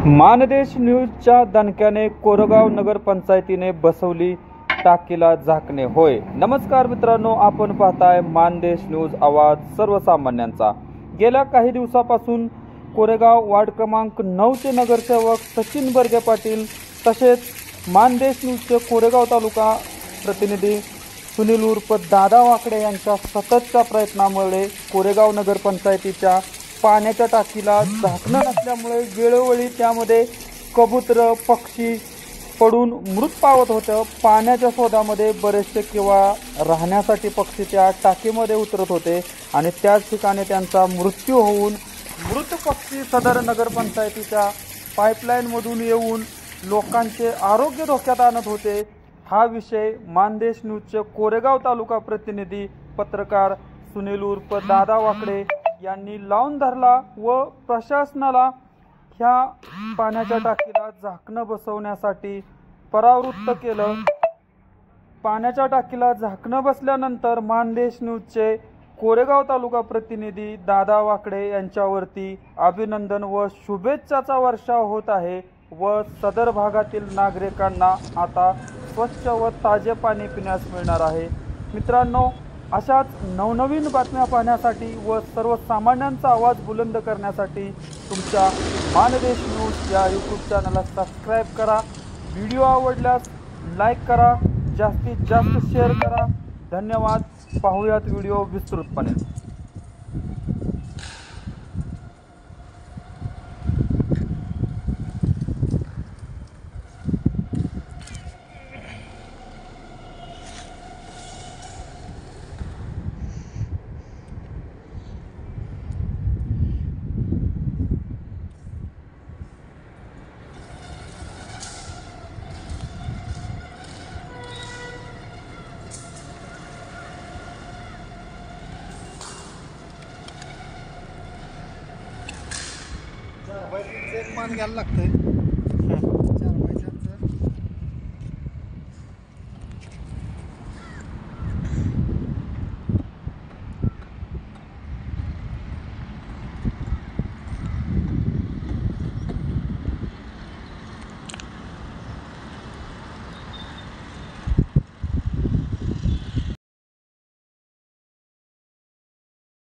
मानदेश न्यूजच्या दणक्याने कोरेगाव नगरपंचायतीने बसवली टाकीला झाकणे. होय, नमस्कार मित्रांनो, आपण पाहताय मानदेश न्यूज, आवाज सर्वसामान्यांचा. गेल्या काही दिवसापासून कोरेगाव वार्ड क्रमांक 9 चे नगरसेवक सचिन बर्गे पाटील तसेच मानदेश न्यूजचे कोरेगाव तालुका प्रतिनिधी सुनील उर्फ दादा वाकडे यांच्या सततच्या प्रयत्नामुळे कोरेगाव नगरपंचायतीच्या पाण्याच्या टाकीला झाकणं नसल्यामुळे वेळोवेळी त्यामध्ये कबूतर पक्षी पडून मृत पावत होतं. पाण्याच्या शोधामध्ये बरेचसे किंवा राहण्यासाठी पक्षी त्या टाकीमध्ये उतरत होते आणि त्याच ठिकाणी त्यांचा मृत्यू होऊन मृत पक्षी सदर नगरपंचायतीच्या पाईपलाईनमधून येऊन लोकांचे आरोग्य धोक्यात आणत होते. हा विषय मानदेश न्यूजचे कोरेगाव तालुका प्रतिनिधी पत्रकार सुनील उर्फ दादा वाकडे यांनी लावून धरला व प्रशासनाला ह्या पाण्याच्या टाकीला झाकणं बसवण्यासाठी परावृत्त केलं. पाण्याच्या टाकीला झाकणं बसल्यानंतर मानदेश न्यूजचे कोरेगाव तालुका प्रतिनिधी दादा वाकडे यांच्यावरती अभिनंदन व शुभेच्छाचा वर्षाव होत आहे व सदर भागातील नागरिकांना आता स्वच्छ व ताजे पाणी पिण्यास मिळणार आहे. मित्रांनो, अशाच नवनवीन बातम्या पाहण्यासाठी व सर्वसामान्यांचा आवाज बुलंद करण्यासाठी तुमच्या मानदेश न्यूज या यूट्यूब चॅनलला सबस्क्राईब करा. व्हिडिओ आवडल्यास लाईक करा, जास्तीत जास्त शेअर करा. धन्यवाद. पाहूयात व्हिडिओ विस्तृतपणे. मान घ्यायला लागतंय.